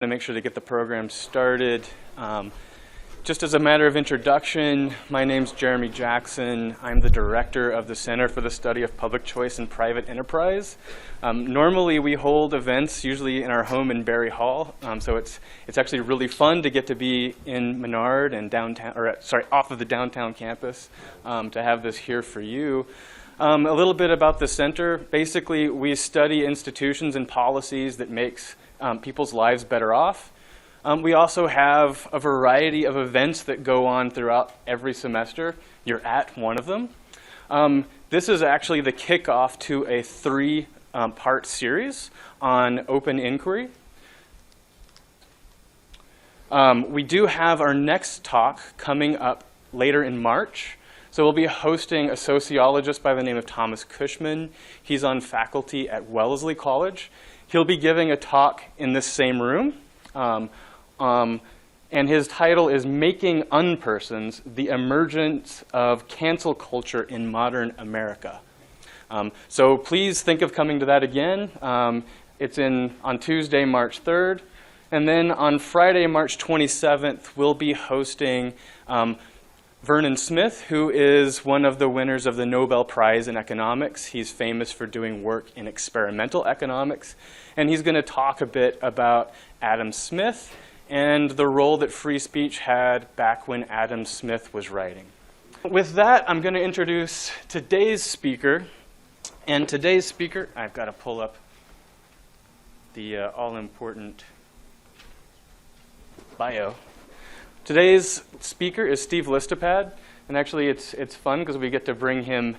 To make sure to get the program started. Just as a matter of introduction, my name's Jeremy Jackson. I'm the director of the Center for the Study of Public Choice and Private Enterprise. Normally we hold events usually in our home in Berry Hall, so it's actually really fun to get to be in Menard and downtown, or sorry, off of the downtown campus, to have this here for you. A little bit about the center. Basically, we study institutions and policies that makes people's lives better off. We also have a variety of events that go on throughout every semester. You're at one of them. This is actually the kickoff to a three-part series on open inquiry. We do have our next talk coming up later in March. So we'll be hosting a sociologist by the name of Thomas Cushman. He's on faculty at Wellesley College. He'll be giving a talk in this same room, and his title is Making Unpersons, the Emergence of Cancel Culture in Modern America. So please think of coming to that again. It's on Tuesday, March 3rd. And then on Friday, March 27th, we'll be hosting Vernon Smith, who is one of the winners of the Nobel Prize in Economics. He's famous for doing work in experimental economics. And he's going to talk a bit about Adam Smith and the role that free speech had back when Adam Smith was writing. With that, I'm going to introduce today's speaker. And today's speaker, I've got to pull up the all-important bio. Today's speaker is Steve Listopad, and actually it's fun because we get to bring him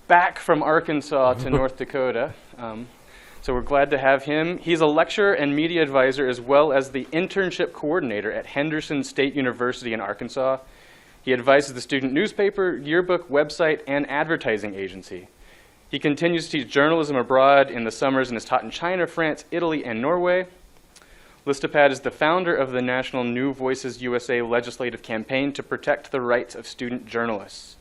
back from Arkansas to North Dakota. So we're glad to have him. He's a lecturer and media advisor as well as the internship coordinator at Henderson State University in Arkansas. He advises the student newspaper, yearbook, website, and advertising agency. He continues to teach journalism abroad in the summers and has taught in China, France, Italy, and Norway. Listopad is the founder of the National New Voices USA legislative campaign to protect the rights of student journalists.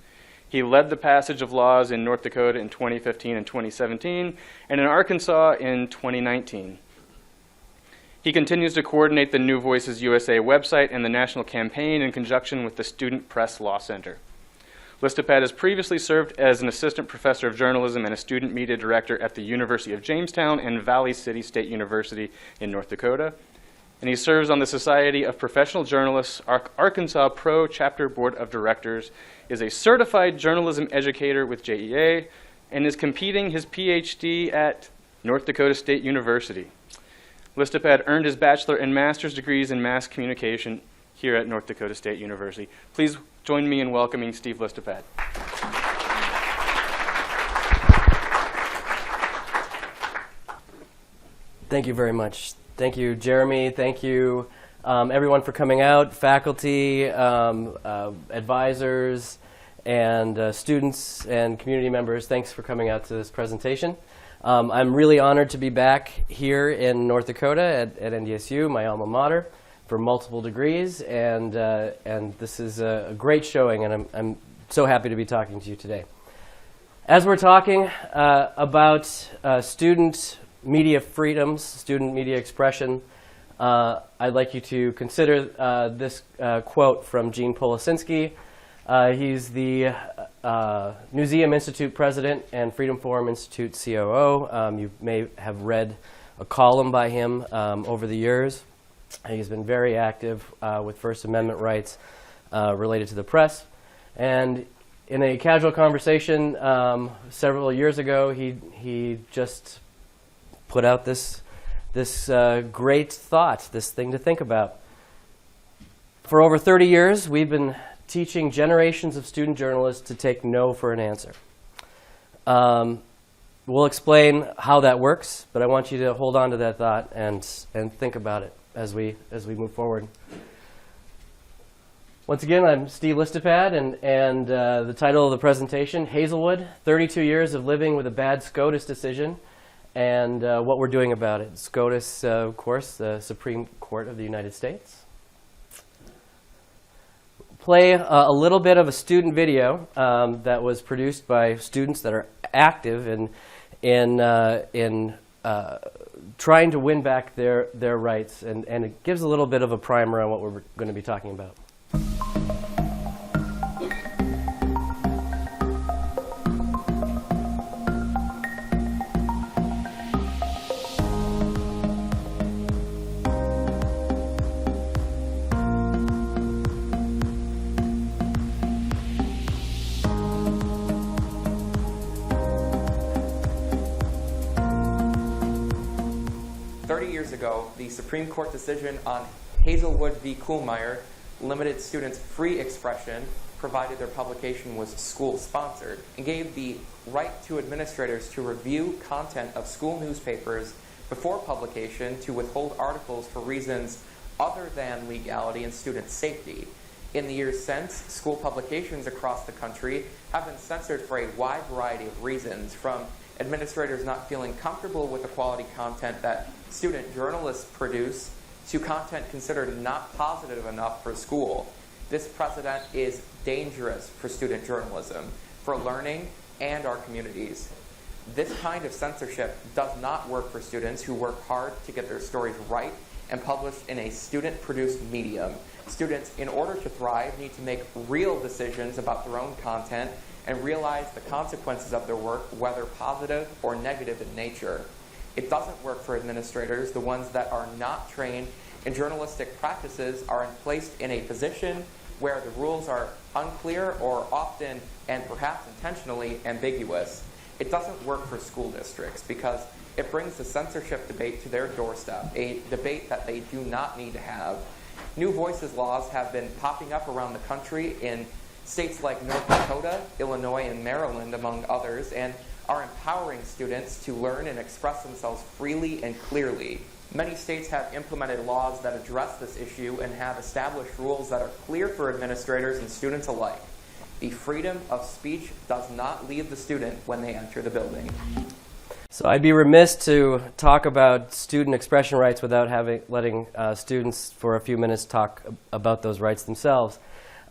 He led the passage of laws in North Dakota in 2015 and 2017, and in Arkansas in 2019. He continues to coordinate the New Voices USA website and the national campaign in conjunction with the Student Press Law Center. Listopad has previously served as an assistant professor of journalism and a student media director at the University of Jamestown and Valley City State University in North Dakota. And he serves on the Society of Professional Journalists Arkansas Pro Chapter Board of Directors, is a certified journalism educator with JEA, and is completing his PhD at North Dakota State University. Listopad earned his bachelor and master's degrees in mass communication here at North Dakota State University. Please join me in welcoming Steve Listopad. Thank you very much. Thank you, Jeremy. Thank you, everyone, for coming out, faculty, advisors, and students and community members. Thanks for coming out to this presentation. I'm really honored to be back here in North Dakota at NDSU, my alma mater, for multiple degrees, and this is a great showing, and I'm so happy to be talking to you today. As we're talking about student media freedoms, student media expression, I'd like you to consider this quote from Gene Policinski. He's the Museum Institute president and Freedom Forum Institute COO. You may have read a column by him over the years. He's been very active with First Amendment rights related to the press. And in a casual conversation several years ago, he just put out this great thought, this thing to think about. For over 30 years, we've been teaching generations of student journalists to take no for an answer. We'll explain how that works, but I want you to hold on to that thought and think about it as we move forward. Once again, I'm Steve Listopad, and the title of the presentation, Hazelwood, 32 Years of Living with a Bad SCOTUS Decision, and what we're doing about it. SCOTUS, of course, the Supreme Court of the United States. Play a little bit of a student video that was produced by students that are active in trying to win back their rights, and it gives a little bit of a primer on what we're going to be talking about. 30 years ago, the Supreme Court decision on Hazelwood v. Kuhlmeyer limited students' free expression, provided their publication was school-sponsored, and gave the right to administrators to review content of school newspapers before publication to withhold articles for reasons other than legality and student safety. In the years since, school publications across the country have been censored for a wide variety of reasons, from administrators not feeling comfortable with the quality content that student journalists produce to content considered not positive enough for school. This precedent is dangerous for student journalism, for learning, and our communities. This kind of censorship does not work for students who work hard to get their stories right and published in a student-produced medium. Students, in order to thrive, need to make real decisions about their own content and realize the consequences of their work, whether positive or negative in nature. It doesn't work for administrators. The ones that are not trained in journalistic practices are placed in a position where the rules are unclear or often, and perhaps intentionally, ambiguous. It doesn't work for school districts because it brings the censorship debate to their doorstep, a debate that they do not need to have. New Voices laws have been popping up around the country in states like North Dakota, Illinois, and Maryland, among others, and are empowering students to learn and express themselves freely and clearly. Many states have implemented laws that address this issue and have established rules that are clear for administrators and students alike. The freedom of speech does not leave the student when they enter the building. So I'd be remiss to talk about student expression rights without letting students for a few minutes talk about those rights themselves.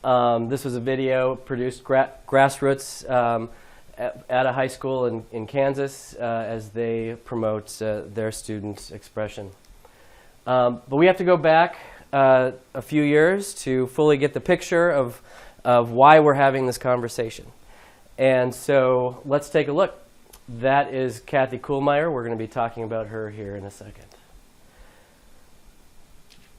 This was a video produced grassroots at a high school in Kansas as they promote their student expression. But we have to go back a few years to fully get the picture of why we're having this conversation. And so let's take a look. That is Kathy Kuhlmeyer. We're going to be talking about her here in a second.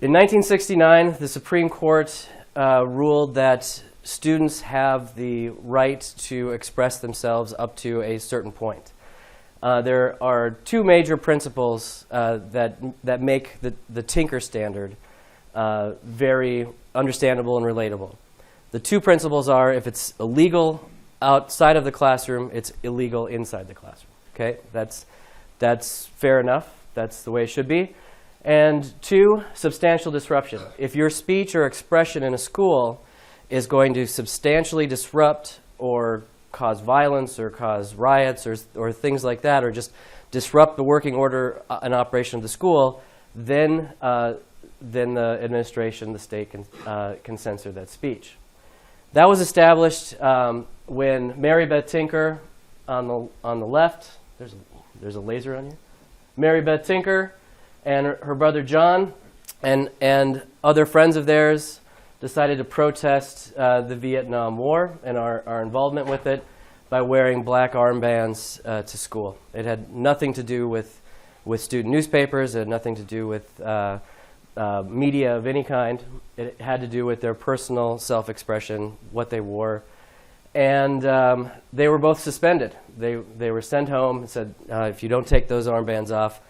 In 1969, the Supreme Court ruled that students have the right to express themselves up to a certain point. There are two major principles that make the Tinker Standard very understandable and relatable. The two principles are, if it's illegal outside of the classroom, it's illegal inside the classroom. Okay, that's fair enough. That's the way it should be. And two, substantial disruption. If your speech or expression in a school is going to substantially disrupt or cause violence or cause riots or things like that, or just disrupt the working order and operation of the school, then the administration, the state, can censor that speech. That was established when Mary Beth Tinker, on the left, there's a laser on here. Mary Beth Tinker and her brother John and other friends of theirs decided to protest the Vietnam War and our involvement with it by wearing black armbands to school. It had nothing to do with student newspapers. It had nothing to do with media of any kind. It had to do with their personal self-expression, what they wore. And they were both suspended. They were sent home and said, if you don't take those armbands off,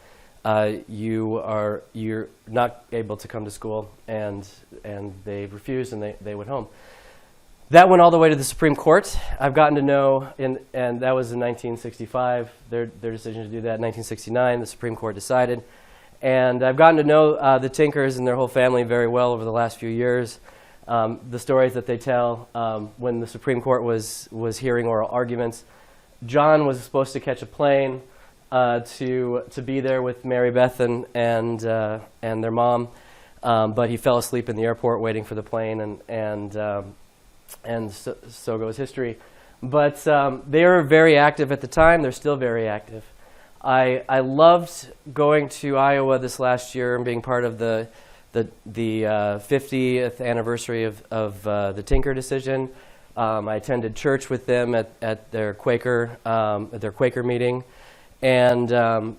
you're not able to come to school. And they refused, and they went home. That went all the way to the Supreme Court. I've gotten to know, and that was in 1965, their decision to do that. In 1969, the Supreme Court decided. And I've gotten to know the Tinkers and their whole family very well over the last few years. The stories that they tell when the Supreme Court was hearing oral arguments. John was supposed to catch a plane to be there with Mary Beth and their mom, but he fell asleep in the airport waiting for the plane, and so goes history. But they were very active at the time. They're still very active. I loved going to Iowa this last year and being part of the 50th anniversary of the Tinker decision. I attended church with them at their Quaker meeting, and that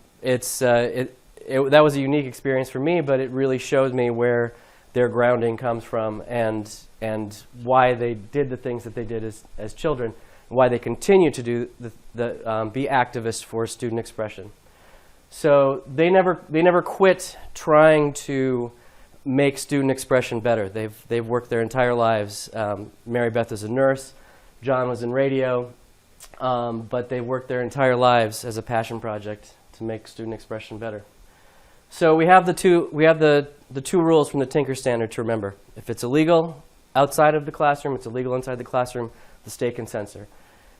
was a unique experience for me. But it really showed me where their grounding comes from, and why they did the things that they did as children, and why they continue to do be activists for student expression. So they never quit trying to make student expression better. They've worked their entire lives. Mary Beth is a nurse, John was in radio, but they worked their entire lives as a passion project to make student expression better. So we have the two rules from the Tinker Standard to remember. If it's illegal outside of the classroom, it's illegal inside the classroom, the state can censor.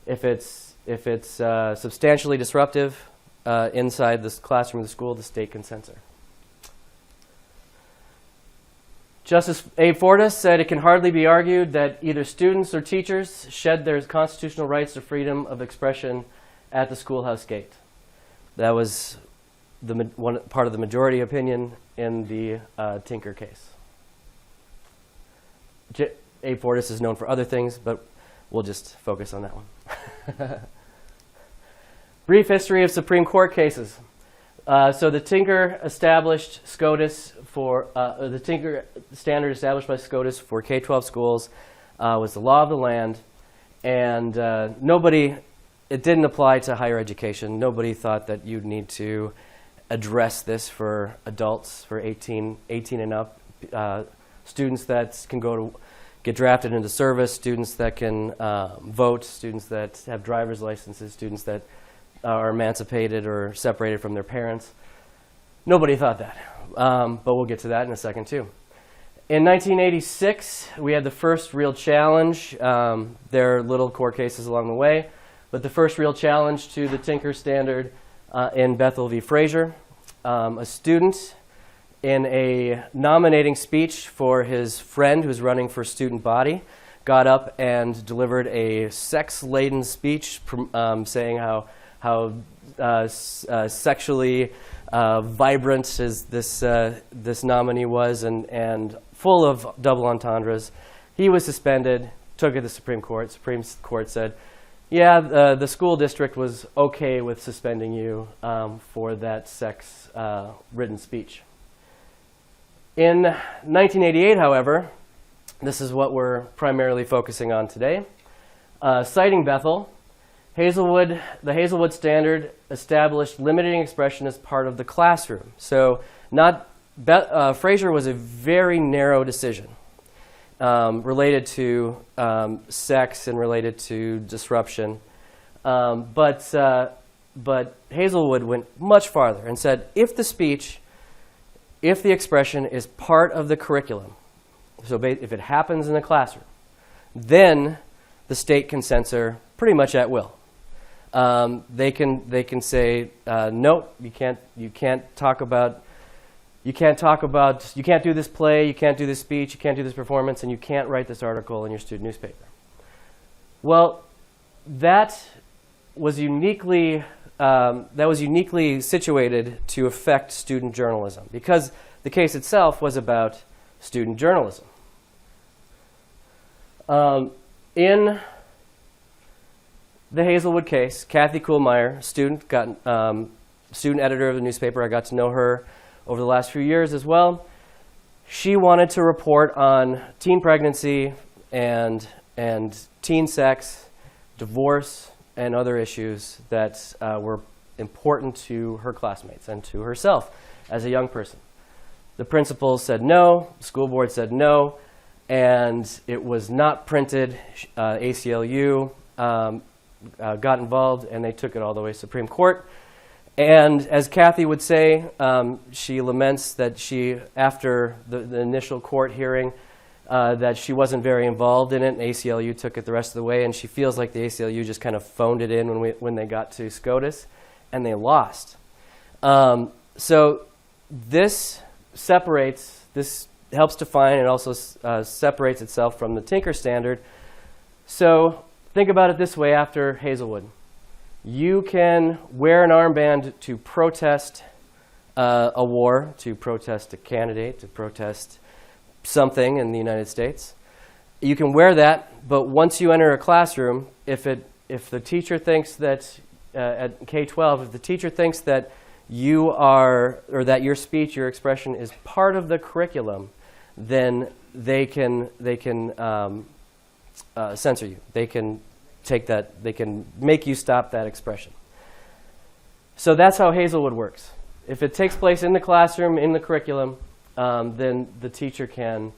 If it's substantially disruptive inside the classroom of the school, the state can censor. Justice Abe Fortas said it can hardly be argued that either students or teachers shed their constitutional rights to freedom of expression at the schoolhouse gate. That was one part of the majority opinion in the Tinker case. Abe Fortas is known for other things, but we'll just focus on that one. Brief history of Supreme Court cases. So the Tinker established SCOTUS for the Tinker Standard established by SCOTUS for K-12 schools was the law of the land, and it didn't apply to higher education. Nobody thought that you'd need to address this for adults, for 18 and up, students that can get drafted into service, students that can vote, students that have driver's licenses, students that are emancipated or separated from their parents. Nobody thought that, but we'll get to that in a second too. In 1986, we had the first real challenge. There are little court cases along the way, but the first real challenge to the Tinker Standard in Bethel v. Frazier. A student in a nominating speech for his friend who's running for student body got up and delivered a sex-laden speech saying how sexually vibrant this nominee was, and full of double entendres. He was suspended, took it to the Supreme Court. Supreme Court said, yeah, the school district was okay with suspending you for that sex-ridden speech. In 1988, however, this is what we're primarily focusing on today. Citing Bethel, the Hazelwood Standard established limiting expression as part of the classroom. So Frazier was a very narrow decision related to sex and related to disruption. But Hazelwood went much farther and said if the expression is part of the curriculum, so if it happens in the classroom, then the state can censor pretty much at will. They can say nope, you can't do this play, you can't do this speech, you can't do this performance, and you can't write this article in your student newspaper. Well, that was uniquely situated to affect student journalism because the case itself was about student journalism. In the Hazelwood case, Kathy Kuhlmeyer, student editor of the newspaper, I got to know her over the last few years as well. She wanted to report on teen pregnancy and teen sex, divorce, and other issues that were important to her classmates and to herself as a young person. The principal said no, the school board said no, and it was not printed. ACLU got involved, and they took it all the way to Supreme Court. And as Kathy would say, she laments that after the initial court hearing, that she wasn't very involved in it, and ACLU took it the rest of the way, and she feels like the ACLU just kind of phoned it in when they got to SCOTUS, and they lost. So this helps define and also separates itself from the Tinker Standard. So think about it this way after Hazelwood. You can wear an armband to protest a war, to protest a candidate, to protest something in the United States. You can wear that, but once you enter a classroom, if the teacher thinks that at K-12, if the teacher thinks that you are, or that your speech, your expression is part of the curriculum, then they can censor you. They can take that. They can make you stop that expression. So that's how Hazelwood works. If it takes place in the classroom, in the curriculum, then the teacher can,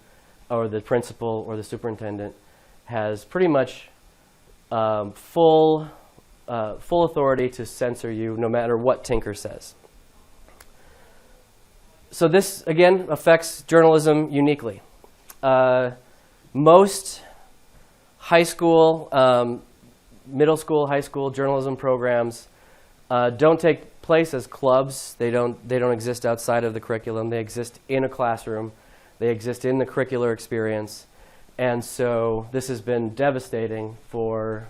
or the principal or the superintendent, has pretty much full authority to censor you no matter what Tinker says. So this, again, affects journalism uniquely. Most high school, middle school, high school journalism programs don't take place as clubs. They don't exist outside of the curriculum. They exist in a classroom. They exist in the curricular experience. And so this has been devastating for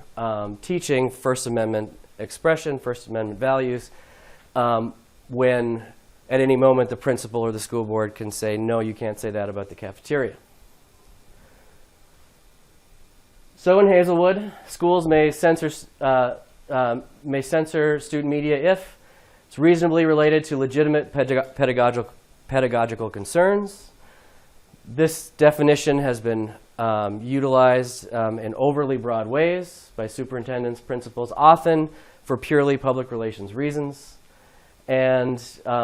teaching First Amendment expression, First Amendment values, when at any moment the principal or the school board can say, no, you can't say that about the cafeteria. So in Hazelwood, schools may censor student media if it's reasonably related to legitimate pedagogical concerns. This definition has been utilized in overly broad ways by superintendents, principals, often for purely public relations reasons, and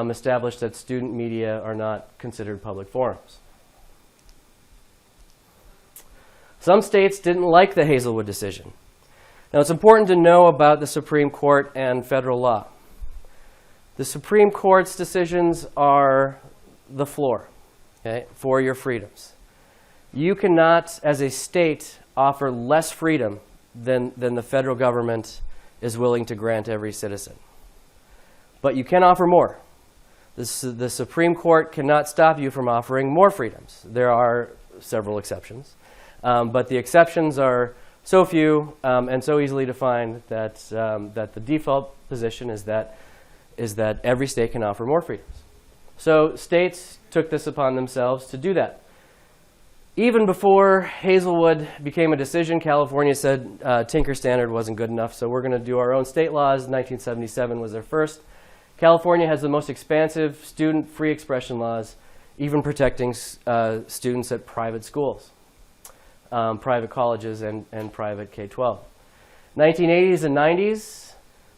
established that student media are not considered public forums. Some states didn't like the Hazelwood decision. Now, it's important to know about the Supreme Court and federal law. The Supreme Court's decisions are the floor, okay, for your freedoms. You cannot, as a state, offer less freedom than the federal government is willing to grant every citizen. But you can offer more. The Supreme Court cannot stop you from offering more freedoms. There are several exceptions. But the exceptions are so few and so easily defined that the default position is that every state can offer more freedoms. So states took this upon themselves to do that. Even before Hazelwood became a decision, California said Tinker Standard wasn't good enough, so we're going to do our own state laws. 1977 was their first. California has the most expansive student free expression laws, even protecting students at private schools. Private colleges and private K-12. 1980s and 90s,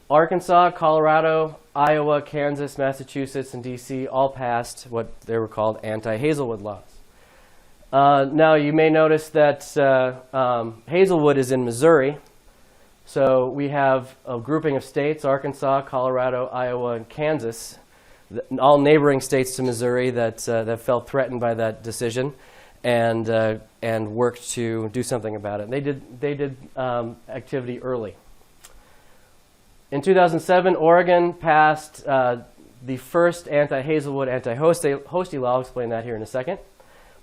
Arkansas, Colorado, Iowa, Kansas, Massachusetts, and D.C. all passed what they were called anti-Hazelwood laws. Now, you may notice that Hazelwood is in Missouri. So we have a grouping of states, Arkansas, Colorado, Iowa, and Kansas, all neighboring states to Missouri that felt threatened by that decision, and worked to do something about it. They did activity early. In 2007, Oregon passed the first anti-Hazelwood, anti-Hosty law. I'll explain that here in a second.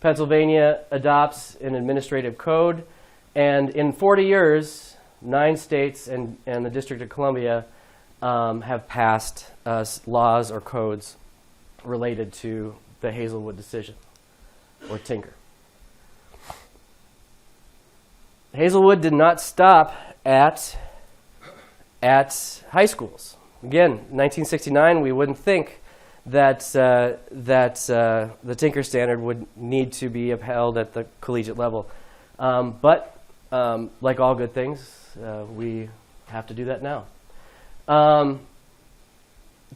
Pennsylvania adopts an administrative code, and in 40 years, 9 states and the District of Columbia have passed laws or codes related to the Hazelwood decision, or Tinker. Hazelwood did not stop at high schools. Again, 1969, we wouldn't think that the Tinker Standard would need to be upheld at the collegiate level. But like all good things, we have to do that now.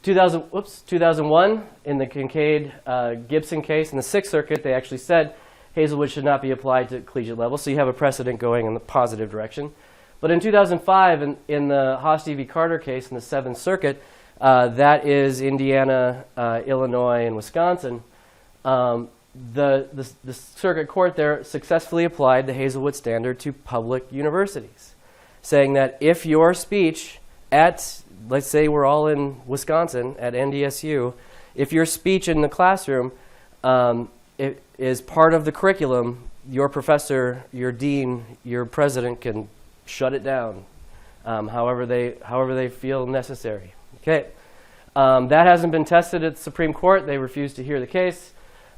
2001, in the Kincaid-Gibson case, in the Sixth Circuit, they actually said Hazelwood should not be applied to collegiate level, so you have a precedent going in the positive direction. But in 2005, in the Hosty v. Carter case in the Seventh Circuit, that is Indiana, Illinois, and Wisconsin, the circuit court there successfully applied the Hazelwood Standard to public universities, saying that if your speech at, let's say we're all in Wisconsin at NDSU, if your speech in the classroom it is part of the curriculum, your professor, your dean, your president can shut it down however they feel necessary. Okay, that hasn't been tested at the Supreme Court. They refused to hear the case,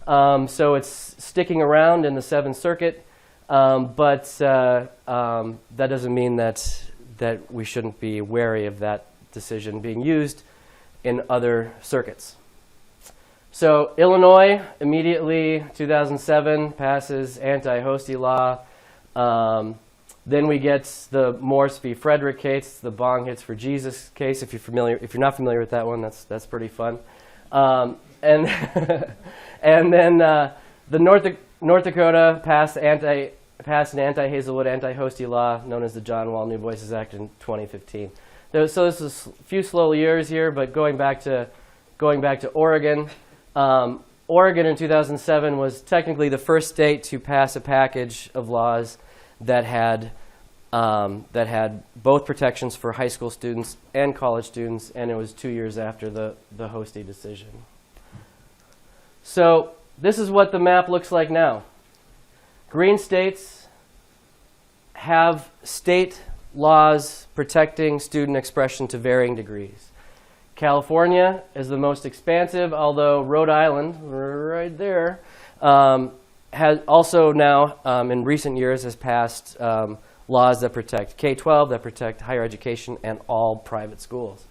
so it's sticking around in the Seventh Circuit. But that doesn't mean that we shouldn't be wary of that decision being used in other circuits. So Illinois immediately, 2007, passes anti-hostie law. Then we get the Morse v. Frederick case, the Bong Hits for Jesus case. If you're not familiar with that one, that's pretty fun. And and then the North Dakota passed an anti-Hazelwood, anti-hostie law known as the John Wall New Voices Act in 2015. So this is a few slow years here, but going back to Oregon. Oregon in 2007 was technically the first state to pass a package of laws that had both protections for high school students and college students, and it was 2 years after the Hostie decision. So this is what the map looks like now. Green states have state laws protecting student expression to varying degrees. California is the most expansive, although Rhode Island, right there, has also now, in recent years, has passed laws that protect K-12, that protect higher education, and all private schools.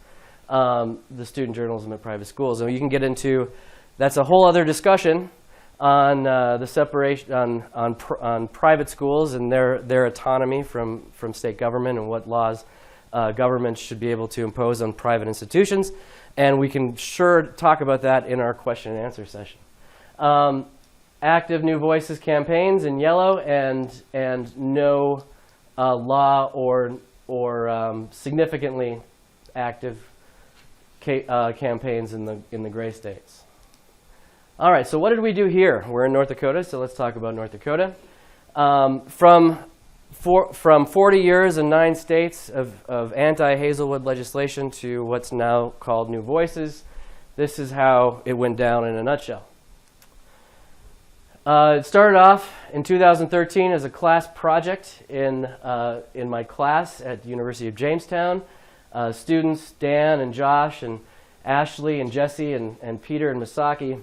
The student journalism at private schools. And you can get into, that's a whole other discussion on the separation, on private schools and their autonomy from state government and what laws governments should be able to impose on private institutions. And we can sure talk about that in our question and answer session. Active New Voices campaigns in yellow, and no law or significantly active campaigns in the gray states. All right, so what did we do here? We're in North Dakota, so let's talk about North Dakota. From 40 years and 9 states of anti-Hazelwood legislation to what's now called New Voices, this is how it went down in a nutshell. It started off in 2013 as a class project in my class at the University of Jamestown. Students, Dan and Josh and Ashley and Jesse and Peter and Misaki,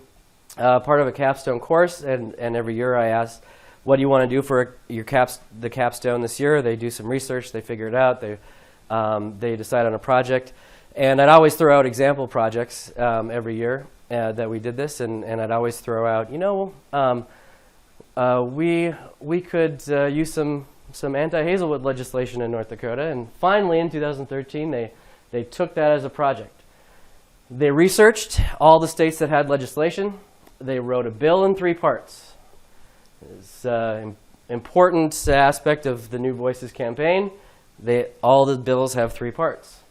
part of a capstone course, and every year I ask, what do you want to do for the capstone this year? They do some research, they figure it out, they decide on a project. And I'd always throw out example projects every year that we did this, and I'd always throw out, we could use some anti-Hazelwood legislation in North Dakota. And finally, in 2013, they took that as a project. They researched all the states that had legislation. They wrote a bill in 3 parts. It's an important aspect of the New Voices campaign. All the bills have 3 parts.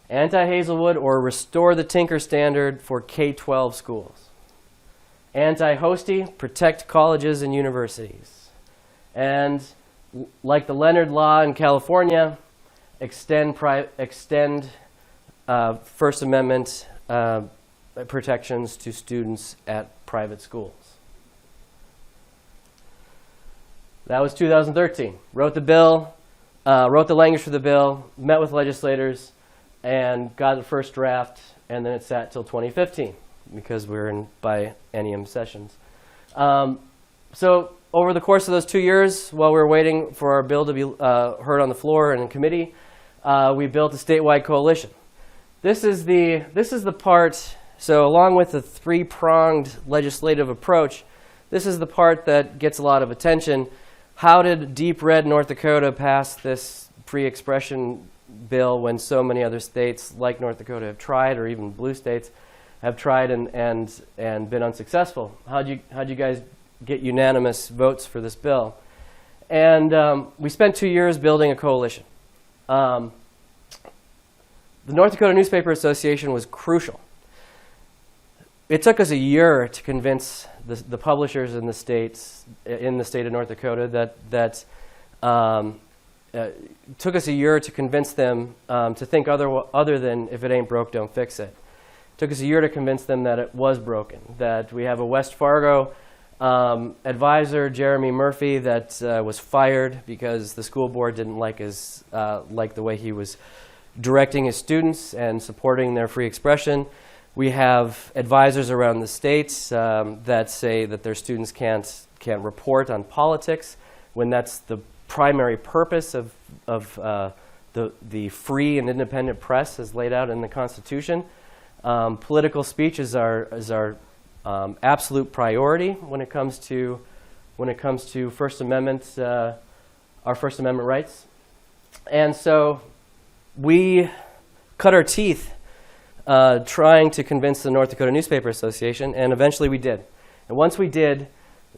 Anti-Hazelwood, or restore the Tinker Standard for K-12 schools. Anti-Hostie, protect colleges and universities. And like the Leonard Law in California, extend First Amendment protections to students at private schools. That was 2013. Wrote the bill, wrote the language for the bill, met with legislators, and got the first draft, and then it sat till 2015 because we're in biennium sessions. So over the course of those 2 years, while we were waiting for our bill to be heard on the floor and in committee, we built a statewide coalition. This is the part, so along with the 3-pronged legislative approach, this is the part that gets a lot of attention. How did deep red North Dakota pass this free-expression bill when so many other states like North Dakota have tried, or even blue states have tried and been unsuccessful? How'd you guys get unanimous votes for this bill? And we spent 2 years building a coalition. The North Dakota Newspaper Association was crucial. It took us a year to convince the publishers in the state of North Dakota took us a year to convince them to think other than if it ain't broke, don't fix it. Took us a year to convince them that it was broken, that we have a West Fargo Advisor Jeremy Murphy that was fired because the school board didn't like the way he was directing his students and supporting their free expression. We have advisors around the states that say that their students can't report on politics when that's the primary purpose of the free and independent press as laid out in the Constitution. Political speech is our absolute priority when it comes to First Amendment, our First Amendment rights. And so we cut our teeth trying to convince the North Dakota Newspaper Association, and eventually we did. And once we did,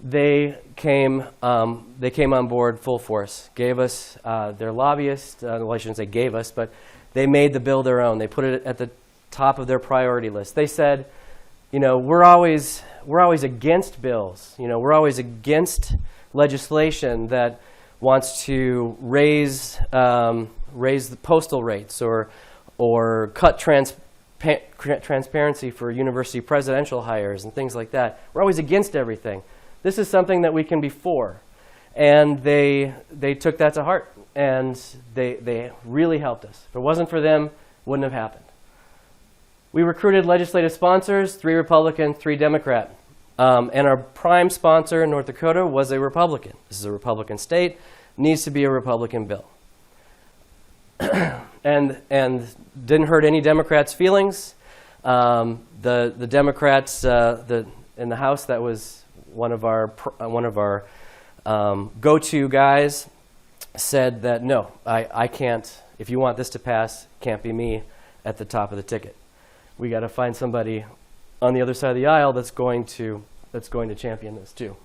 they came on board full force, gave us their lobbyists, well, I shouldn't say gave us, but they made the bill their own. They put it at the top of their priority list. They said, you know, we're always against bills. You know, we're always against legislation that wants to raise the postal rates or cut transparency for university presidential hires and things like that. We're always against everything. This is something that we can be for. And they took that to heart, and they really helped us. If it wasn't for them, it wouldn't have happened. We recruited legislative sponsors, 3 Republican, 3 Democrat. And our prime sponsor in North Dakota was a Republican. This is a Republican state, needs to be a Republican bill. and didn't hurt any Democrats' feelings. The Democrats in the House, that was one of our go-to guys, said that no, I can't. If you want this to pass, it can't be me at the top of the ticket. We got to find somebody on the other side of the aisle that's going to champion this too.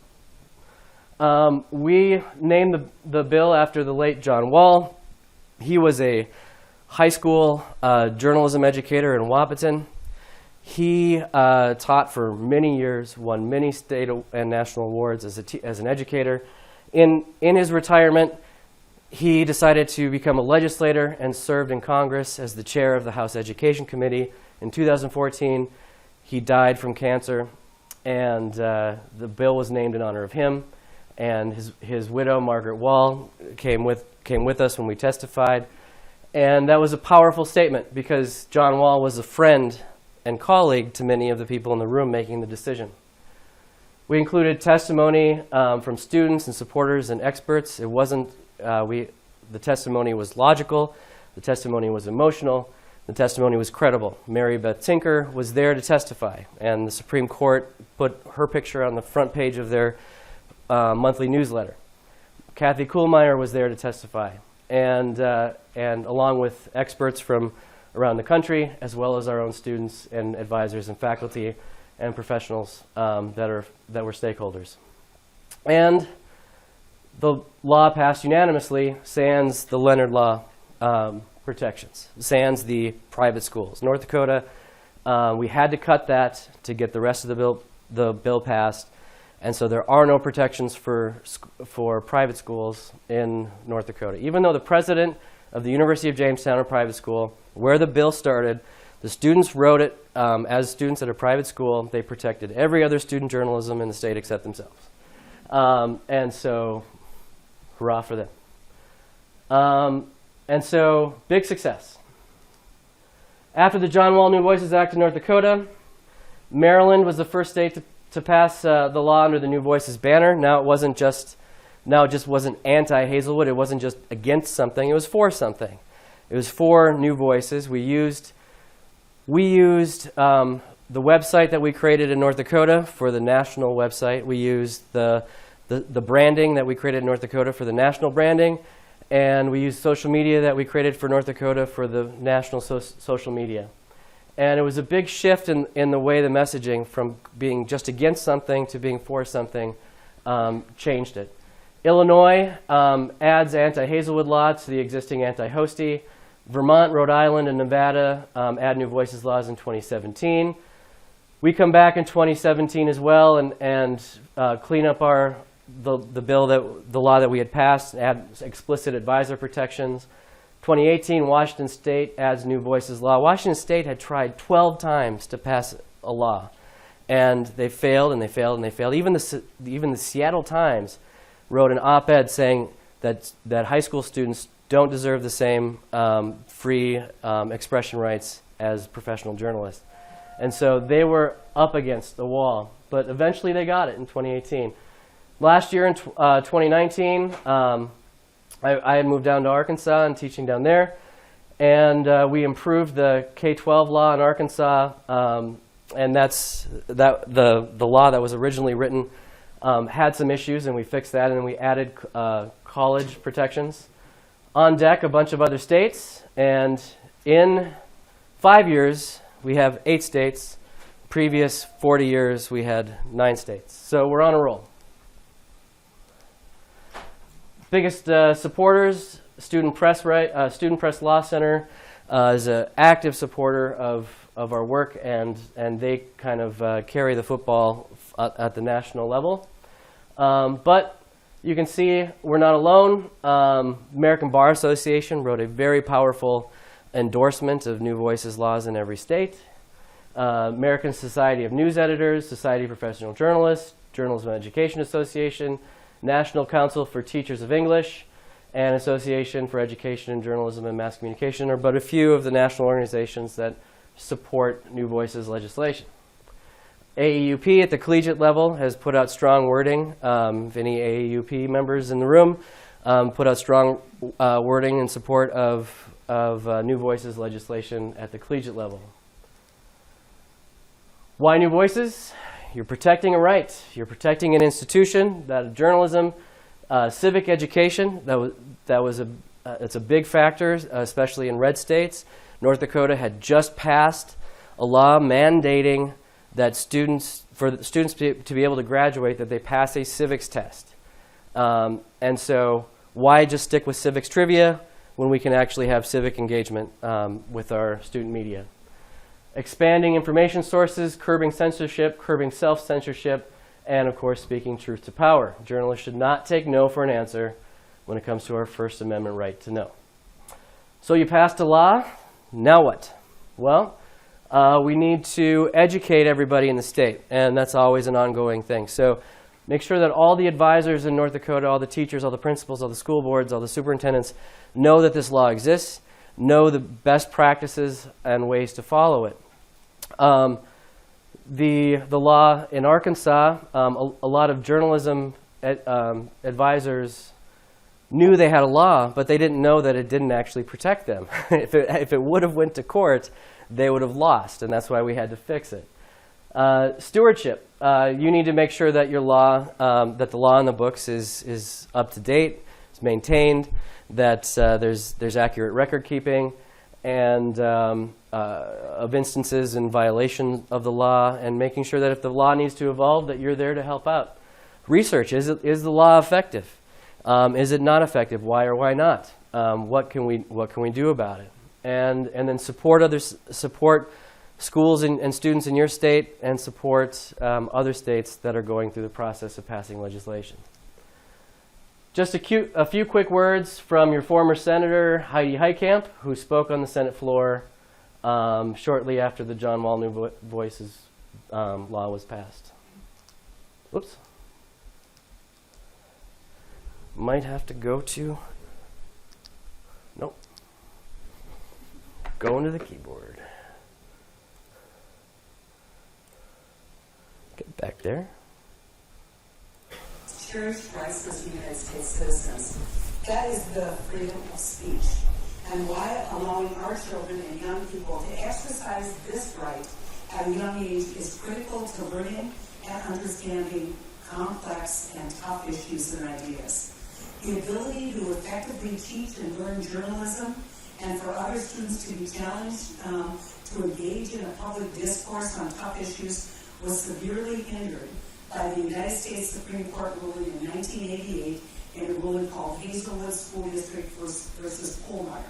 We named the bill after the late John Wall. He was a high school journalism educator in Wahpeton. He taught for many years, won many state and national awards as an educator. In his retirement, he decided to become a legislator and served in Congress as the chair of the House Education Committee. In 2014, he died from cancer, and the bill was named in honor of him. And his widow, Margaret Wall, came with us when we testified. And that was a powerful statement because John Wall was a friend and colleague to many of the people in the room making the decision. We included testimony from students and supporters and experts. It wasn't, the testimony was logical, the testimony was emotional, the testimony was credible. Mary Beth Tinker was there to testify, and the Supreme Court put her picture on the front page of their monthly newsletter. Kathy Kuhlmeyer was there to testify, and along with experts from around the country, as well as our own students and advisors and faculty and professionals that were stakeholders. And the law passed unanimously, sans the Leonard Law protections, sans the private schools. North Dakota, we had to cut that to get the rest of the bill passed, and so there are no protections for private schools in North Dakota. Even though the president of the University of Jamestown, a private school, where the bill started, the students wrote it as students at a private school. They protected every other student journalism in the state except themselves. And so, hurrah for them. And so, big success. After the John Wall New Voices Act in North Dakota, Maryland was the first state to pass the law under the New Voices banner. Now it just wasn't anti-Hazelwood. It wasn't just against something. It was for something. It was for New Voices. We used the website that we created in North Dakota for the national website. We used the branding that we created in North Dakota for the national branding. And we used social media that we created for North Dakota for the national social media. And it was a big shift in the way the messaging from being just against something to being for something changed it. Illinois adds anti-Hazelwood law to the existing anti-Hosty. Vermont, Rhode Island, and Nevada add New Voices laws in 2017. We come back in 2017 as well and clean up the law that we had passed, add explicit advisor protections. 2018, Washington State adds New Voices law. Washington State had tried 12 times to pass a law, And they failed and they failed and they failed. Even the Seattle Times wrote an op-ed saying that high school students don't deserve the same free expression rights as professional journalists. And so they were up against the wall. But eventually they got it in 2018. Last year in 2019, I had moved down to Arkansas and teaching down there. And we improved the K-12 law in Arkansas. And the law that was originally written had some issues, and we fixed that, and we added college protections. On deck, a bunch of other states, and in 5 years, we have 8 states. Previous 40 years, we had 9 states. So we're on a roll. Biggest supporters, Student Press Law Center is an active supporter of our work, and they kind of carry the football at the national level. But you can see we're not alone. American Bar Association wrote a very powerful endorsement of New Voices laws in every state. American Society of News Editors, Society of Professional Journalists, Journalism Education Association, National Council for Teachers of English, and Association for Education in Journalism and Mass Communication are but a few of the national organizations that support New Voices legislation. AAUP at the collegiate level has put out strong wording. If any AAUP members in the room put out strong wording in support of New Voices legislation at the collegiate level. Why New Voices? You're protecting a right. You're protecting an institution, that of journalism, civic education. It's a big factor, especially in red states. North Dakota had just passed a law mandating that for the students to be able to graduate, that they pass a civics test. And so why just stick with civics trivia when we can actually have civic engagement with our student media? Expanding information sources, curbing censorship, curbing self-censorship, and of course speaking truth to power. Journalists should not take no for an answer when it comes to our First Amendment right to know. So you passed a law, now what? Well, we need to educate everybody in the state, and that's always an ongoing thing. So make sure that all the advisors in North Dakota, all the teachers, all the principals, all the school boards, all the superintendents know that this law exists, know the best practices and ways to follow it. The law in Arkansas, a lot of journalism advisors knew they had a law, but they didn't know that it didn't actually protect them. If it would have went to court, they would have lost, and that's why we had to fix it. Stewardship. You need to make sure that your law, that the law in the books is up to date, it's maintained, that there's accurate record keeping, and of instances in violation of the law, and making sure that if the law needs to evolve, that you're there to help out. Research. Is the law effective? Is it not effective? Why or why not? What can we do about it? And then support schools and students in your state, and support other states that are going through the process of passing legislation. Just a few quick words from your former Senator, Heidi Heitkamp, who spoke on the Senate floor shortly after the John Wall New Voices law was passed. Whoops. Might have to go to... Nope. Go into the keyboard. Get back there. Cherished rights as United States citizens. That is the freedom of speech. And why allowing our children and young people to exercise this right at a young age is critical to learning and understanding complex and tough issues and ideas. The ability to effectively teach and learn journalism, and for other students to be challenged to engage in a public discourse on tough issues, was severely hindered by the United States Supreme Court ruling in 1988 in a ruling called Hazelwood School District versus Kohlmeyer.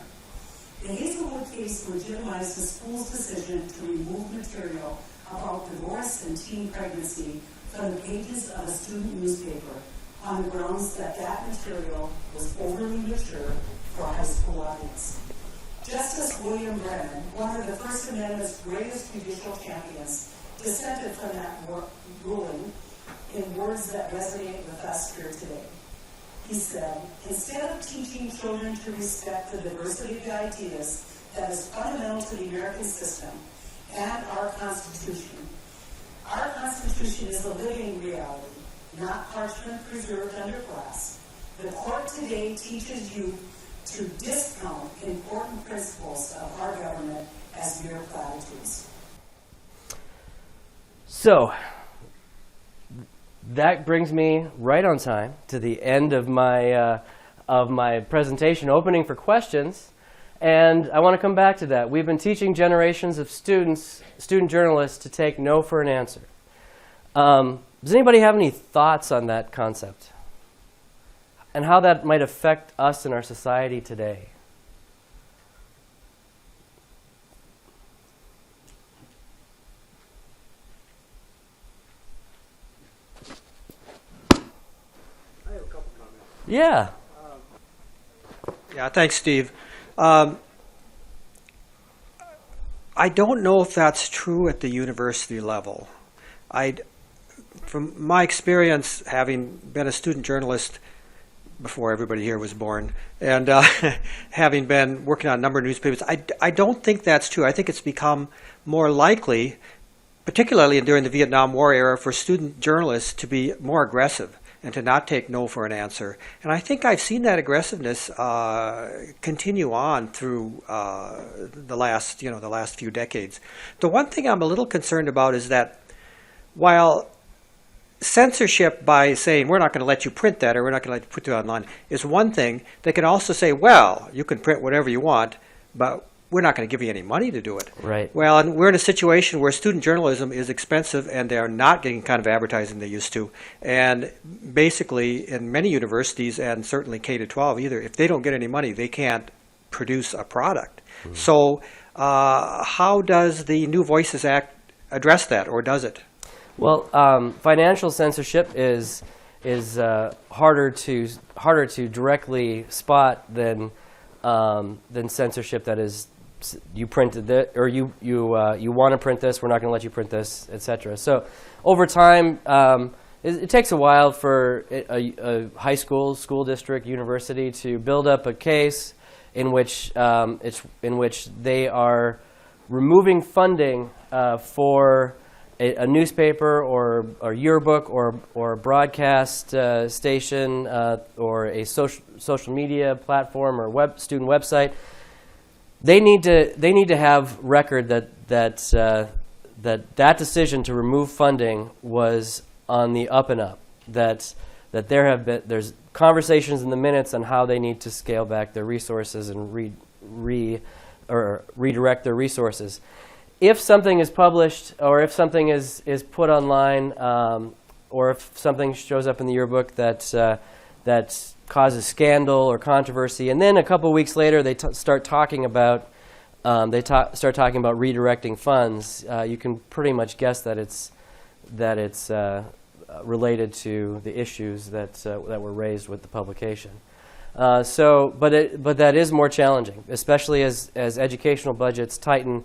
The Hazelwood case legitimized the school's decision to remove material about divorce and teen pregnancy from the pages of a student newspaper on the grounds that that material was overly mature for a high school audience. Justice William Brennan, one of the First Amendment's greatest judicial champions, dissented from that ruling in words that resonate with us here today. He said, instead of teaching children to respect the diversity of the ideas that is fundamental to the American system and our Constitution is a living reality, not parchment preserved under glass. The court today teaches you to discount important principles of our government as mere platitudes. So, that brings me right on time to the end of my presentation, opening for questions. And I want to come back to that. We've been teaching generations of student journalists to take no for an answer. Does anybody have any thoughts on that concept? And how that might affect us in our society today? I have a couple comments. Yeah. Yeah, thanks, Steve. I don't know if that's true at the university level. From my experience, having been a student journalist before everybody here was born, and having been working on a number of newspapers, I don't think that's true. I think it's become more likely, particularly during the Vietnam War era, for student journalists to be more aggressive and to not take no for an answer. And I think I've seen that aggressiveness continue on through the last few decades. The one thing I'm a little concerned about is that while censorship by saying we're not going to let you print that or we're not going to let you put it online is one thing, they can also say, well, you can print whatever you want, but we're not going to give you any money to do it. Right. Well, and we're in a situation where student journalism is expensive and they're not getting the kind of advertising they used to. And basically, in many universities, and certainly K-12 either, if they don't get any money, they can't produce a product. Mm-hmm. So how does the New Voices Act address that, or does it? Well, financial censorship is harder to directly spot than censorship that is you printed it or you want to print this, we're not going to let you print this, etc. So over time, it takes a while for a high school district, university to build up a case in which they are removing funding for a newspaper or a yearbook or a broadcast station or a social media platform or student website. They need to have record that decision to remove funding was on the up and up. That there's conversations in the minutes on how they need to scale back their resources and redirect their resources. If something is published or if something is put online or if something shows up in the yearbook that causes scandal or controversy, and then a couple of weeks later they start talking about redirecting funds, you can pretty much guess that it's related to the issues that were raised with the publication. But that is more challenging, especially as educational budgets tighten.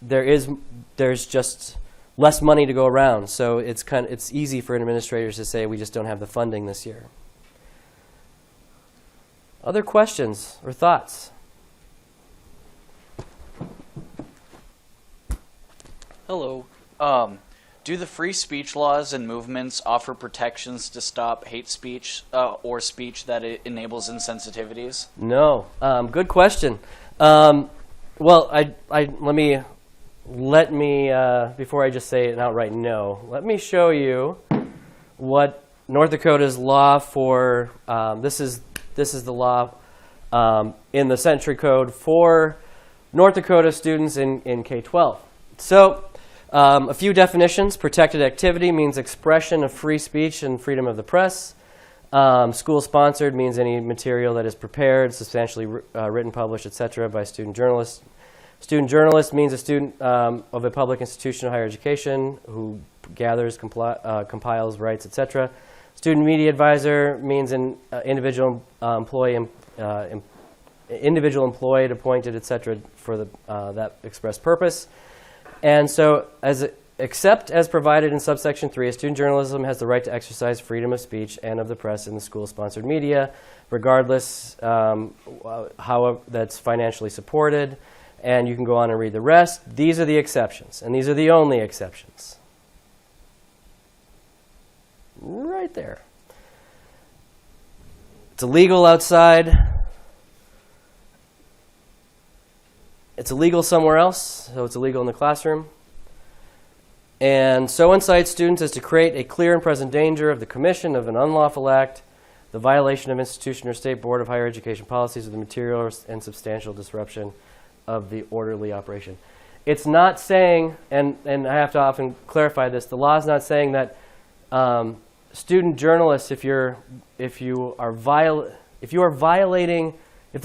There's just less money to go around, so it's easy for administrators to say we just don't have the funding this year. Other questions or thoughts? Hello. Do the free speech laws and movements offer protections to stop hate speech or speech that it enables insensitivities? No. Good question. Well, let me before I just say an outright no, let me show you what North Dakota's law for this is the law in the Century Code for North Dakota students in K-12. So a few definitions. Protected activity means expression of free speech and freedom of the press. School-sponsored means any material that is prepared, substantially written, published, etc. by student journalists. Student journalist means a student of a public institution of higher education who gathers, compiles, writes, etc. Student media advisor means an individual employee, individual employed, appointed, etc. for that express purpose. And so, as except as provided in subsection 3, a student journalism has the right to exercise freedom of speech and of the press in the school-sponsored media, regardless how that's financially supported. And you can go on and read the rest. These are the exceptions, and these are the only exceptions. Right there. It's illegal outside. It's illegal somewhere else, so it's illegal in the classroom. And so incite students as to create a clear and present danger of the commission of an unlawful act, the violation of institution or state board of higher education policies, or the material and substantial disruption of the orderly operation. It's not saying, and I have to often clarify this, the law is not saying that student journalists, if the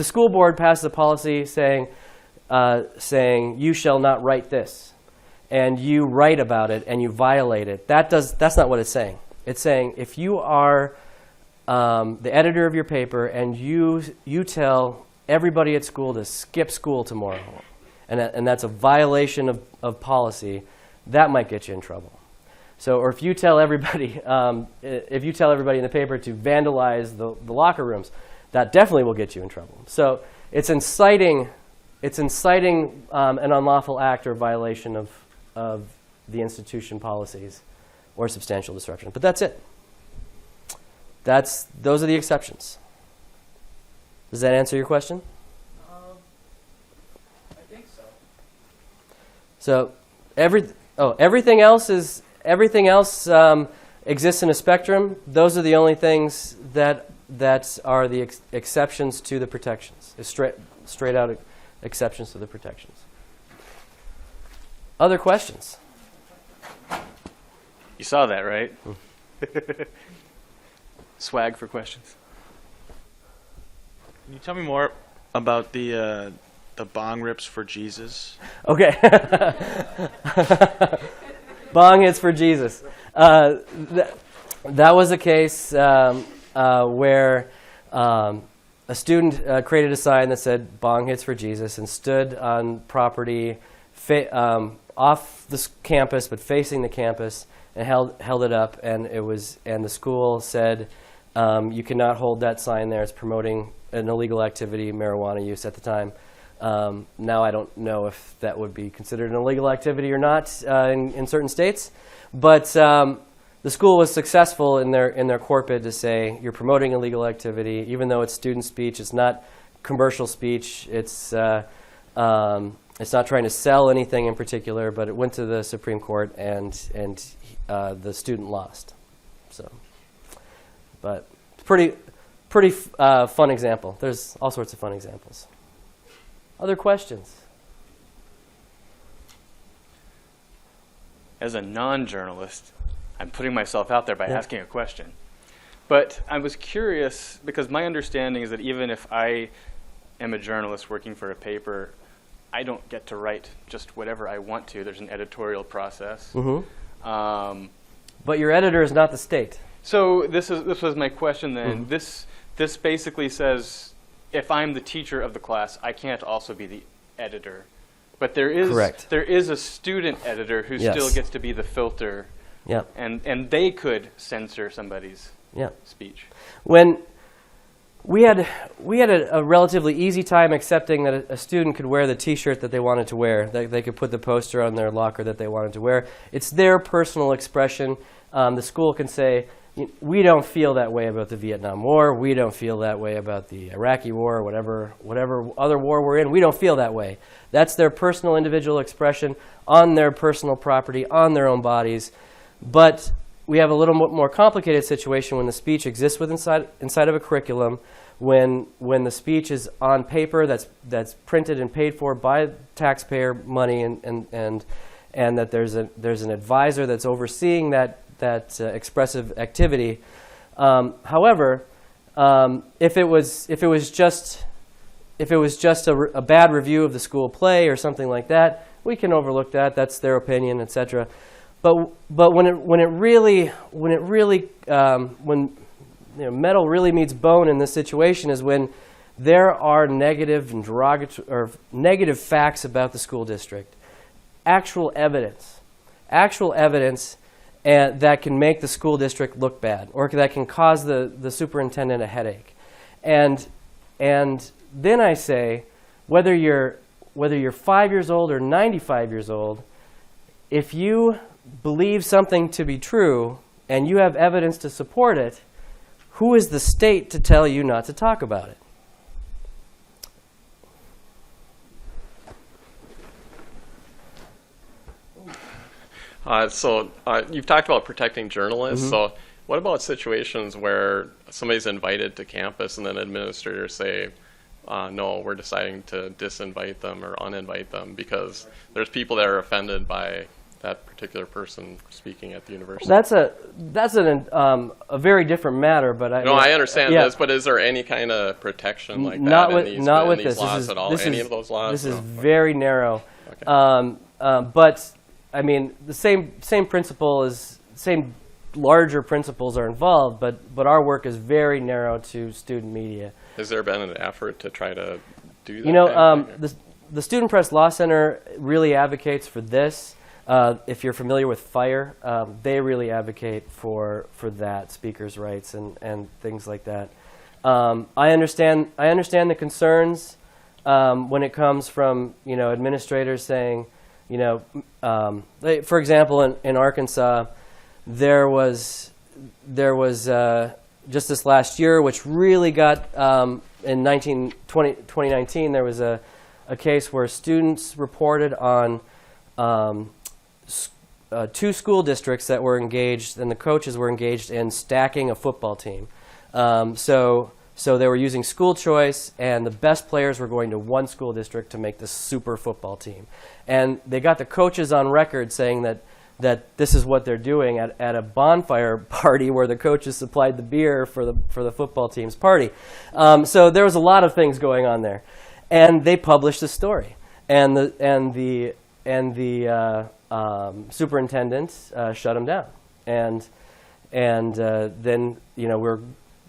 school board passes a policy saying you shall not write this, and you write about it and you violate it, that's not what it's saying. It's saying if you are the editor of your paper and you tell everybody at school to skip school tomorrow, and that's a violation of policy, that might get you in trouble. So, or if you tell everybody, in the paper to vandalize the locker rooms, that definitely will get you in trouble. So, it's inciting an unlawful act or violation of the institution policies or substantial disruption. But that's it. Those are the exceptions. Does that answer your question? I think so. So everything else exists in a spectrum. Those are the only things that are the exceptions to the protections. It's straight out exceptions to the protections. Other questions? You saw that, right? Swag for questions. Can you tell me more about the bong rips for Jesus? Okay. Bong hits for Jesus. That was a case where a student created a sign that said "Bong hits for Jesus" and stood on property off the campus but facing the campus and held it up, and the school said you cannot hold that sign there. It's promoting an illegal activity, marijuana use at the time. Now I don't know if that would be considered an illegal activity or not in certain states, but the school was successful in their court bid to say you're promoting illegal activity, even though it's student speech. It's not commercial speech. It's not trying to sell anything in particular, but it went to the Supreme Court and the student lost. So, but pretty fun example. There's all sorts of fun examples. Other questions? As a non-journalist, I'm putting myself out there by asking a question. But I was curious, because my understanding is that even if I am a journalist working for a paper, I don't get to write just whatever I want to. There's an editorial process. Mm-hmm. But your editor is not the state. So this was my question then. Mm-hmm. This basically says, if I'm the teacher of the class, I can't also be the editor. But there is a student editor who still gets to be the filter. Yeah. And they could censor somebody's speech. When we had a relatively easy time accepting that a student could wear the T-shirt that they wanted to wear. They could put the poster on their locker that they wanted to wear. It's their personal expression. The school can say, we don't feel that way about the Vietnam War. We don't feel that way about the Iraqi War, or whatever other war we're in. We don't feel that way. That's their personal individual expression on their personal property, on their own bodies. But we have a little more complicated situation when the speech exists inside of a curriculum, when the speech is on paper that's printed and paid for by taxpayer money, and that there's an advisor that's overseeing that expressive activity. However, if it was just a bad review of the school play or something like that, we can overlook that. That's their opinion, etc. But when metal really meets bone in this situation is when there are negative and derogatory or negative facts about the school district, actual evidence, actual evidence that can make the school district look bad, or that can cause the superintendent a headache. And then I say, whether you're 5 years old or 95 years old, if you believe something to be true and you have evidence to support it, who is the state to tell you not to talk about it? You've talked about protecting journalists. Mm-hmm. So what about situations where somebody's invited to campus and then administrators say, no, we're deciding to disinvite them or uninvite them because there's people that are offended by that particular person speaking at the university? That's a very different matter, but I understand yeah. this, but is there any kind of protection like not that with, in these, not in with these this. laws This is, at all? this Any is, of those laws? This is No? very narrow. Okay. But I mean, the same principle is same larger principles are involved, but our work is very narrow to student media. Has there been an effort to try to do that? You know, the Student Press Law Center really advocates for this. If you're familiar with FIRE, they really advocate for that, speakers' rights and things like that. I understand the concerns when it comes from administrators saying, for example, in Arkansas, there was just this last year, which really got in 2019, there was a case where students reported on 2 school districts that were engaged, and the coaches were engaged in stacking a football team. So they were using school choice, and the best players were going to one school district to make this super football team. And they got the coaches on record saying that this is what they're doing at a bonfire party where the coaches supplied the beer for the football team's party. So there was a lot of things going on there, and they published the story, and the superintendent shut them down, and then we're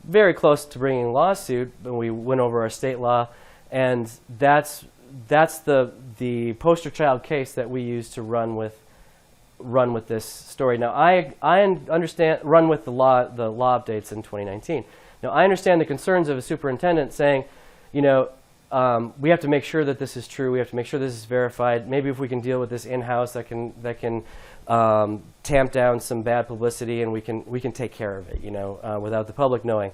very close to bringing a lawsuit, but we went over our state law, and that's the poster child case that we use to run with this story. Now I understand run with the law updates in 2019. Now I understand the concerns of a superintendent saying, we have to make sure that this is true. We have to make sure this is verified. Maybe if we can deal with this in-house, that can tamp down some bad publicity, and we can take care of it, without the public knowing.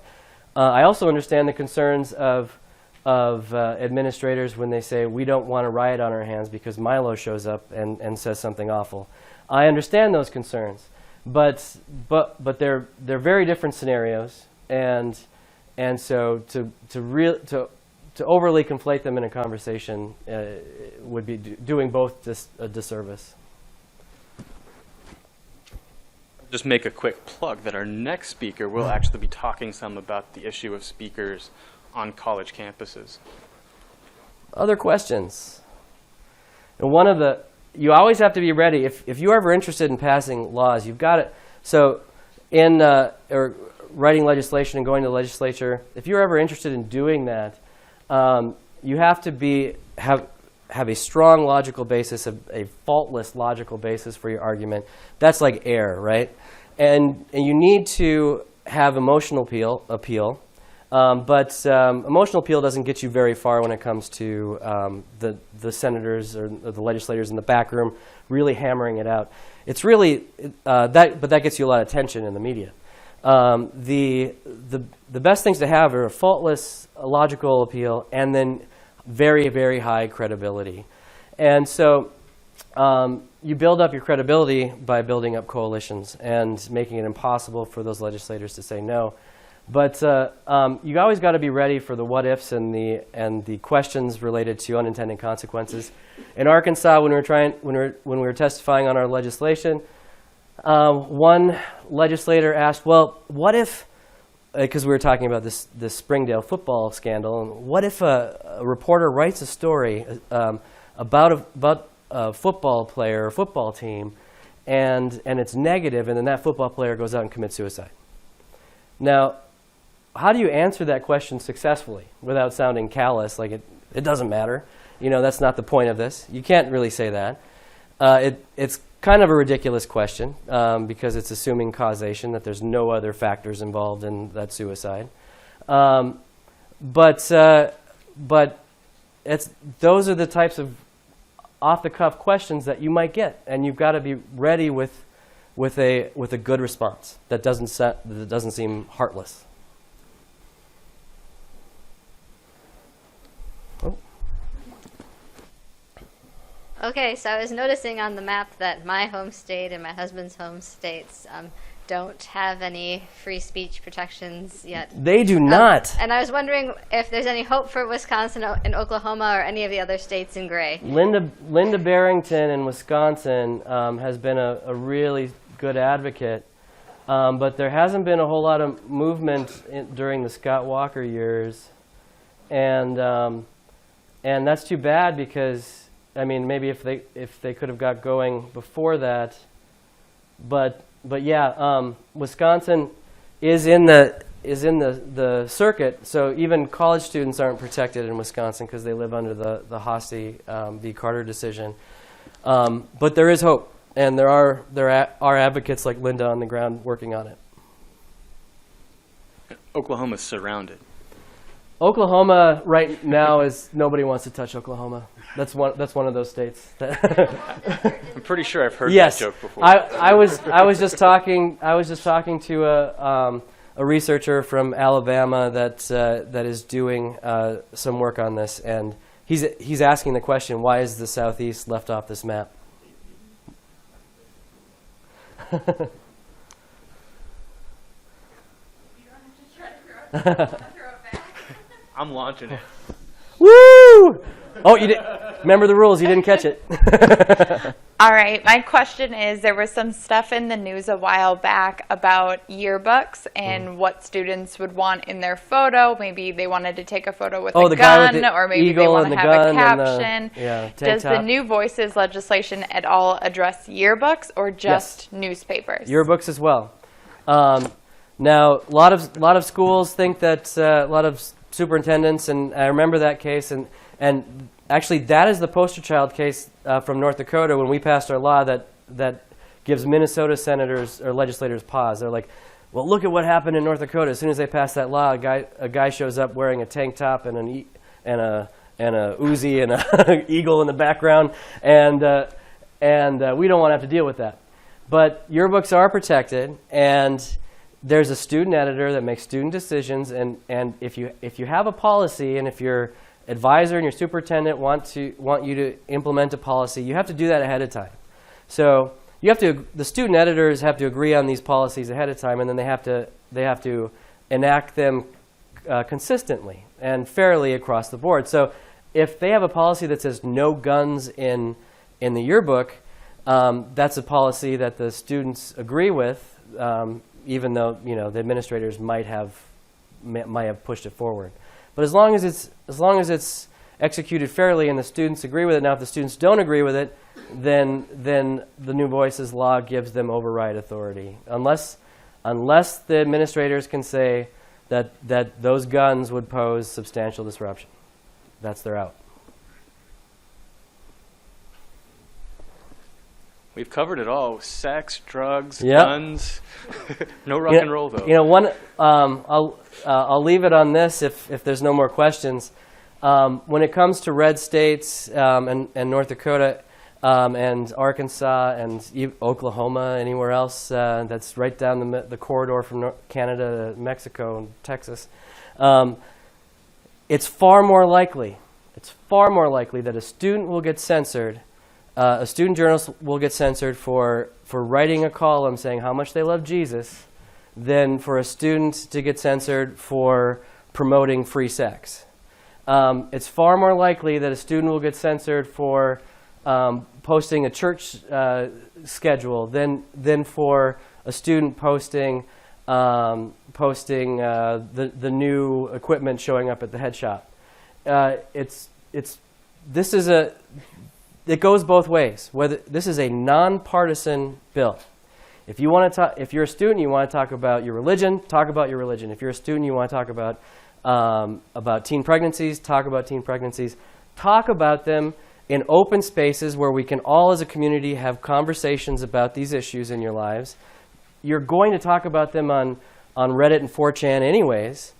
I also understand the concerns of administrators when they say we don't want a riot on our hands because Milo shows up and says something awful. I understand those concerns, but they're very different scenarios, and so to overly conflate them in a conversation would be doing both a disservice. Just make a quick plug that our next speaker will actually be talking some about the issue of speakers on college campuses. Other questions? And you always have to be ready. If you're ever interested in passing laws, you've got it. So in or writing legislation and going to the legislature, if you're ever interested in doing that, you have to have a strong logical basis, a faultless logical basis for your argument. That's like air, right? And you need to have emotional appeal. But emotional appeal doesn't get you very far when it comes to the senators or the legislators in the back room really hammering it out. It's really but that gets you a lot of attention in the media. The best things to have are a faultless logical appeal and then very, very high credibility. And so you build up your credibility by building up coalitions and making it impossible for those legislators to say no. But you always got to be ready for the what ifs and the questions related to unintended consequences. In Arkansas, when we were testifying on our legislation, one legislator asked, "Well, what if?" Because we were talking about this Springdale football scandal, and what if a reporter writes a story about a football player or football team, and it's negative, and then that football player goes out and commits suicide? Now, how do you answer that question successfully without sounding callous, like it doesn't matter? That's not the point of this. You can't really say that. kind of a ridiculous question because it's assuming causation, that there's no other factors involved in that suicide. But those are the types of off-the-cuff questions that you might get, and you've got to be ready with a good response that doesn't seem heartless. Oh. Okay, so I was noticing on the map that my home state and my husband's home states don't have any free speech protections yet. They do not. And I was wondering if there's any hope for Wisconsin and Oklahoma or any of the other states in gray. Linda Barrington in Wisconsin has been a really good advocate, but there hasn't been a whole lot of movement during the Scott Walker years, and that's too bad because I mean maybe if they could have got going before that, but yeah, Wisconsin is in the circuit, so even college students aren't protected in Wisconsin because they live under the Hosty v. Carter decision. But there is hope, and there are advocates like Linda on the ground working on it. Oklahoma's surrounded. Oklahoma right now is nobody wants to touch Oklahoma. That's one of those states. I'm pretty sure I've heard yes, that joke before. I was just talking to a researcher from Alabama that is doing some work on this, and he's asking the question, why is the Southeast left off this map? You don't have to try to throw it back. I'm launching it. Woo! Oh, you did. Remember the rules. You didn't catch it. All right. My question is, there was some stuff in the news a while back about yearbooks and what students would want in their photo. Maybe they wanted to take a photo with a gun, or maybe they want to have a caption. Does the New Voices legislation at all address yearbooks or just newspapers? Yearbooks as well. Now, a lot of schools think that a lot of superintendents, and I remember that case, and actually that is the poster child case from North Dakota when we passed our law that gives Minnesota senators or legislators pause. They're like, well, look at what happened in North Dakota. As soon as they passed that law, a guy shows up wearing a tank top and a Uzi and an eagle in the background, and we don't want to have to deal with that. But yearbooks are protected, and there's a student editor that makes student decisions, and if you have a policy, and if your advisor and your superintendent want you to implement a policy, you have to do that ahead of time. So the student editors have to agree on these policies ahead of time, and then they have to enact them consistently and fairly across the board. So if they have a policy that says no guns in the yearbook, that's a policy that the students agree with, even though the administrators might have pushed it forward. But as long as it's executed fairly and the students agree with it, now if the students don't agree with it, then the New Voices law gives them override authority, unless the administrators can say that those guns would pose substantial disruption. That's their out. We've covered it all: sex, drugs, Yep. guns. No rock and roll, though. I'll leave it on this if there's no more questions. When it comes to red states and North Dakota and Arkansas and Oklahoma, anywhere else that's right down the corridor from Canada to Mexico and Texas, it's far more likely that a student will get censored. A student journalist will get censored for writing a column saying how much they love Jesus than for a student to get censored for promoting free sex. It's far more likely that a student will get censored for posting a church schedule than for a student posting the new equipment showing up at the head shop. It goes both ways. Whether this is a nonpartisan bill. If you're a student, you want to talk about your religion, talk about your religion. If you're a student, you want to talk about teen pregnancies, talk about teen pregnancies. Talk about them in open spaces where we can all as a community have conversations about these issues in your lives. You're going to talk about them on Reddit and 4chan anyways,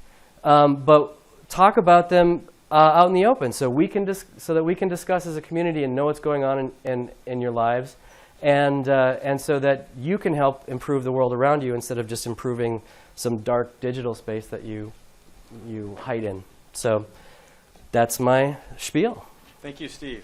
but talk about them out in the open so that we can discuss as a community and know what's going on in your lives, and so that you can help improve the world around you instead of just improving some dark digital space that you hide in. So that's my spiel. Thank you, Steve.